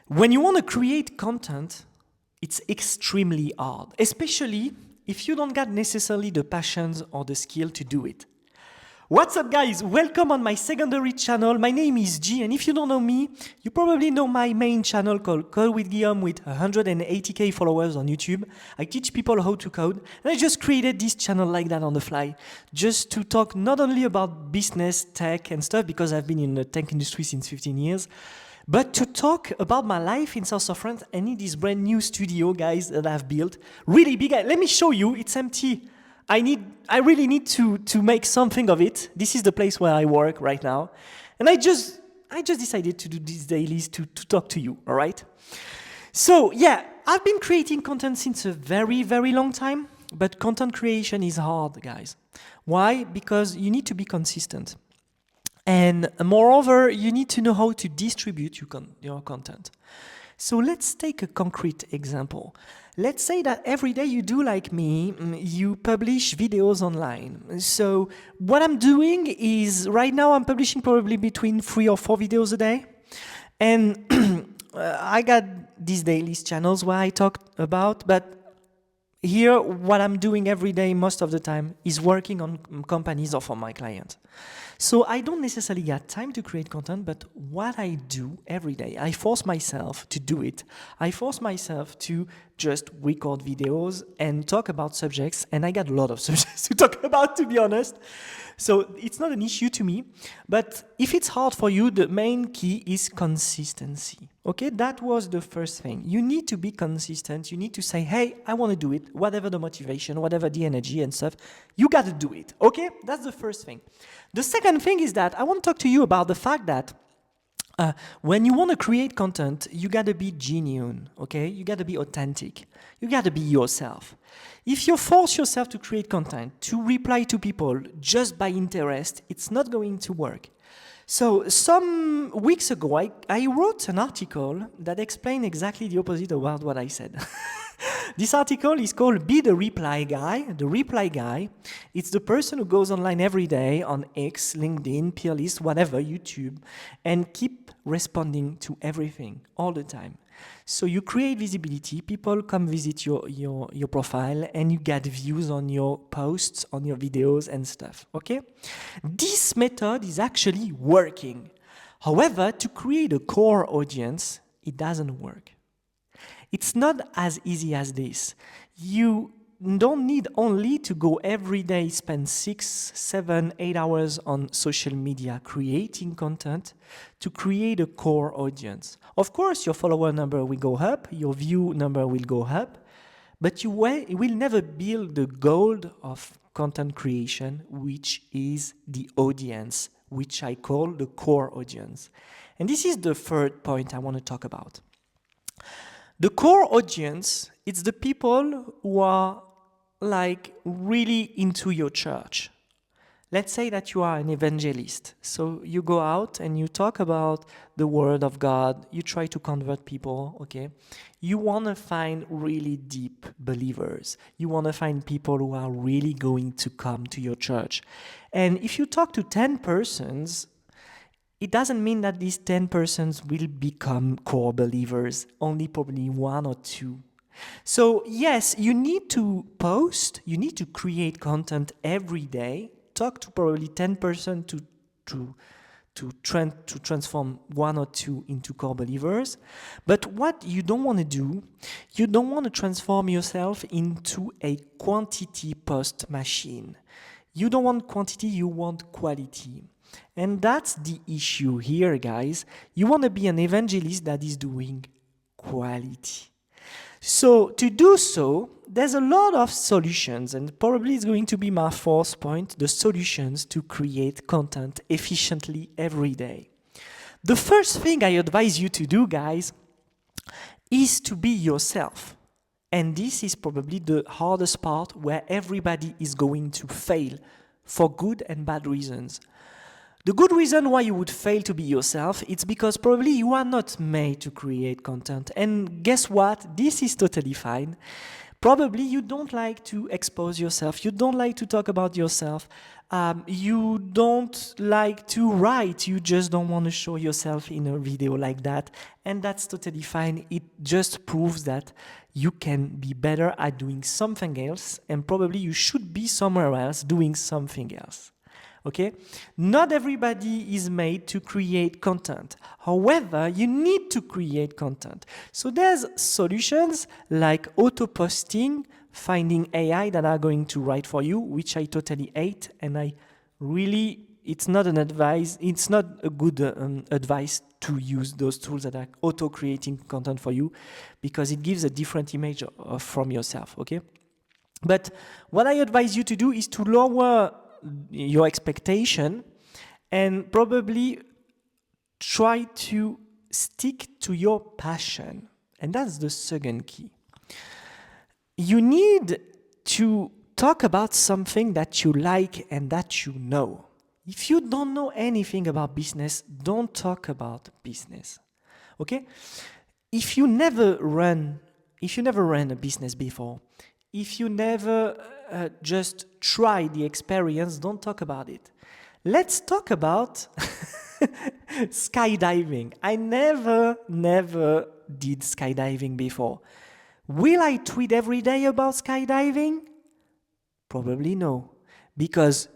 When you want to create content, it's extremely hard, especially if you don't got necessarily the passions or the skill to do it. What's up, guys? Welcome on my secondary channel. My name is G, and if you don't know me, you probably know my main channel called Code with Guillaume with 180k followers on YouTube. I teach people how to code, and I just created this channel like that on the fly, just to talk not only about business, tech, and stuff, because I've been in the tech industry since 15 years, but to talk about my life in south of France and in this brand new studio, guys, that I've built. Really big. Let me show you. It's empty. I really need to make something of it. This is the place where I work right now. And I just decided to do these dailies to talk to you, all right? So yeah, I've been creating content since a very, very long time, but content creation is hard, guys. Why? Because you need to be consistent. And moreover, you need to know how to distribute your content. So let's take a concrete example. Let's say that every day you do like me, you publish videos online. So what I'm doing is right now I'm publishing probably between 3 or 4 videos a day. And I got these daily channels where I talk about, but here what I'm doing every day most of the time is working on companies or for my clients. So I don't necessarily get time to create content, but what I do every day, I force myself to do it. I force myself to just record videos and talk about subjects, and I got a lot of subjects to talk about, to be honest. So it's not an issue to me, but if it's hard for you, the main key is consistency. Okay, that was the first thing. You need to be consistent. You need to say, hey, I want to do it, whatever the motivation, whatever the energy and stuff, you got to do it. Okay, that's the first thing. The second thing is that I want to talk to you about the fact that when you want to create content, you got to be genuine, okay? You got to be authentic. You got to be yourself. If you force yourself to create content, to reply to people just by interest, it's not going to work. So some weeks ago, I wrote an article that explained exactly the opposite about what I said. This article is called Be the Reply Guy. The Reply Guy, it's the person who goes online every day on X, LinkedIn, Peerlist, whatever, YouTube, and keep responding to everything all the time. So you create visibility, people come visit your profile, and you get views on your posts, on your videos and stuff, okay? This method is actually working. However, to create a core audience, it doesn't work. It's not as easy as this. You don't need only to go every day, spend 6, 7, 8 hours on social media creating content to create a core audience. Of course, your follower number will go up, your view number will go up, but you will never build the gold of content creation, which is the audience, which I call the core audience. And this is the third point I want to talk about. The core audience, it's the people who are like really into your church. Let's say that you are an evangelist. So you go out and you talk about the word of God. You try to convert people, okay? You want to find really deep believers. You want to find people who are really going to come to your church. And if you talk to 10 persons, it doesn't mean that these 10 persons will become core believers, only probably 1 or 2. So yes, you need to post, you need to create content every day, talk to probably 10 persons to transform 1 or 2 into core believers. But what you don't want to do, you don't want to transform yourself into a quantity post machine. You don't want quantity, you want quality. And that's the issue here, guys. You want to be an evangelist that is doing quality. So to do so, there's a lot of solutions, and probably it's going to be my fourth point, the solutions to create content efficiently every day. The first thing I advise you to do, guys, is to be yourself. And this is probably the hardest part where everybody is going to fail for good and bad reasons. The good reason why you would fail to be yourself, it's because probably you are not made to create content. And guess what? This is totally fine. Probably you don't like to expose yourself, you don't like to talk about yourself, you don't like to write, you just don't want to show yourself in a video like that, and that's totally fine. It just proves that you can be better at doing something else, and probably you should be somewhere else doing something else. Okay? Not everybody is made to create content. However, you need to create content. So there's solutions like auto-posting, finding AI that are going to write for you, which I totally hate, and I really, it's not a good advice to use those tools that are auto-creating content for you, because it gives a different image from yourself, okay? But what I advise you to do is to lower your expectation and probably try to stick to your passion. And that's the second key. You need to talk about something that you like and that you know. If you don't know anything about business, don't talk about business. Okay? If you never ran a business before, if you never just try the experience, don't talk about it. Let's talk about skydiving. I never did skydiving before. Will I tweet every day about skydiving? Probably no. Because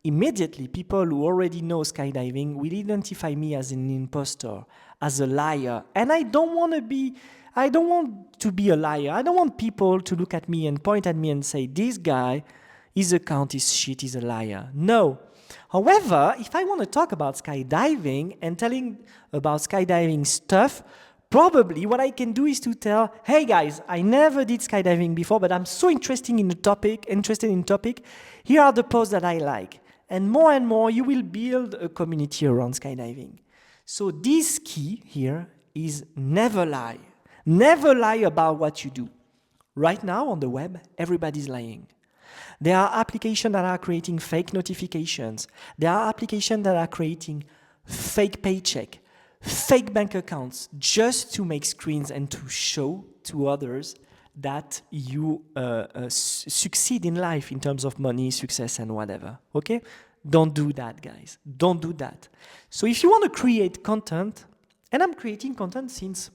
immediately people who already know skydiving will identify me as an imposter, as a liar. And I don't want to be a liar. I don't want people to look at me and point at me and say, this guy, his account is shit, he's a liar. No. However, if I want to talk about skydiving and telling about skydiving stuff, probably what I can do is to tell, hey guys, I never did skydiving before, but I'm so interested in topic. Here are the posts that I like. And more, you will build a community around skydiving. So this key here is never lie. Never lie about what you do. Right now on the web, everybody's lying. There are applications that are creating fake notifications. There are applications that are creating fake paycheck, fake bank accounts, just to make screens and to show to others that you succeed in life in terms of money, success, and whatever. Okay? Don't do that, guys. Don't do that. So if you want to create content, and I'm creating content since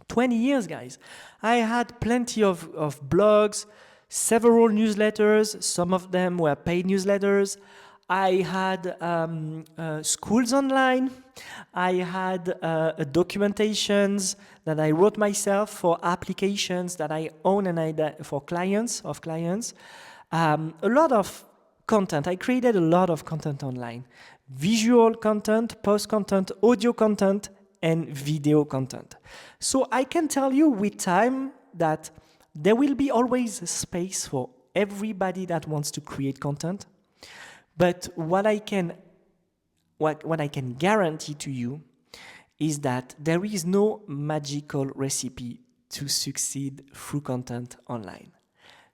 20 years, guys. I had plenty of blogs, several newsletters. Some of them were paid newsletters. I had schools online. I had documentations that I wrote myself for applications that I own and for clients. A lot of content. I created a lot of content online. Visual content, post content, audio content, and video content. So I can tell you with time that there will be always a space for everybody that wants to create content. But what I can guarantee to you is that there is no magical recipe to succeed through content online.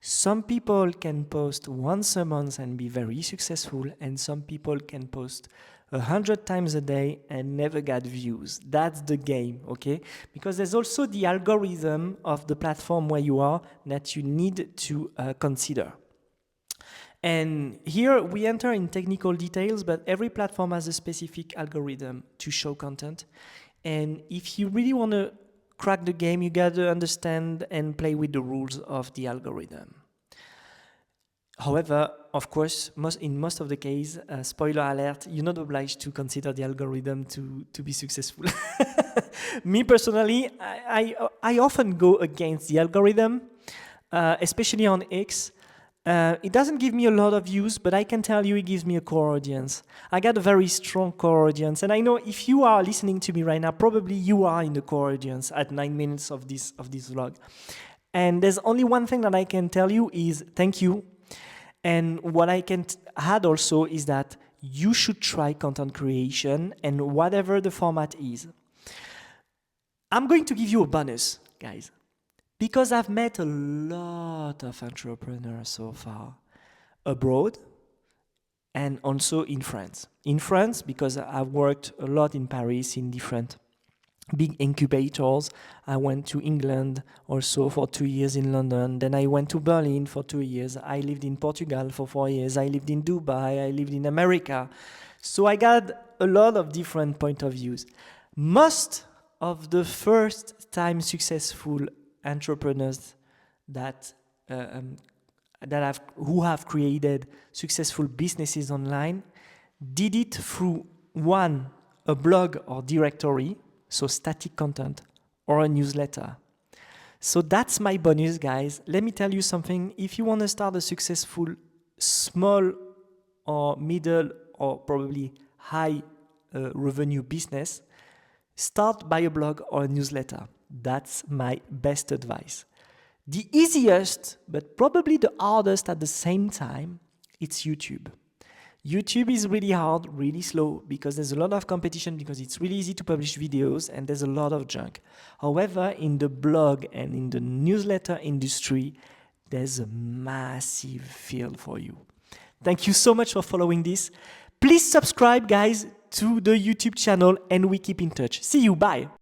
Some people can post once a month and be very successful, and some people can post 100 times a day and never get views. That's the game, okay? Because there's also the algorithm of the platform where you are that you need to consider. And here we enter in technical details, but every platform has a specific algorithm to show content. And if you really want to crack the game, you got to understand and play with the rules of the algorithm. However, of course, in most of the case, spoiler alert, you're not obliged to consider the algorithm to be successful. Me personally, I often go against the algorithm, especially on X. It doesn't give me a lot of views, but I can tell you it gives me a core audience. I got a very strong core audience, and I know if you are listening to me right now, probably you are in the core audience at 9 minutes of this vlog. And there's only one thing that I can tell you is thank you. And what I can add also is that you should try content creation and whatever the format is. I'm going to give you a bonus, guys, because I've met a lot of entrepreneurs so far abroad and also in France. In France, because I've worked a lot in Paris in different big incubators. I went to England also for 2 years in London. Then I went to Berlin for 2 years. I lived in Portugal for 4 years. I lived in Dubai. I lived in America. So I got a lot of different point of views. Most of the first time successful entrepreneurs that who have created successful businesses online did it through a blog or directory, so static content, or a newsletter. So that's my bonus, guys. Let me tell you something. If you want to start a successful small or middle or probably high revenue business, start by a blog or a newsletter. That's my best advice. The easiest, but probably the hardest at the same time, it's YouTube. YouTube is really hard, really slow, because there's a lot of competition, because it's really easy to publish videos and there's a lot of junk. However, in the blog and in the newsletter industry, there's a massive field for you. Thank you so much for following this. Please subscribe, guys, to the YouTube channel and we keep in touch. See you, bye.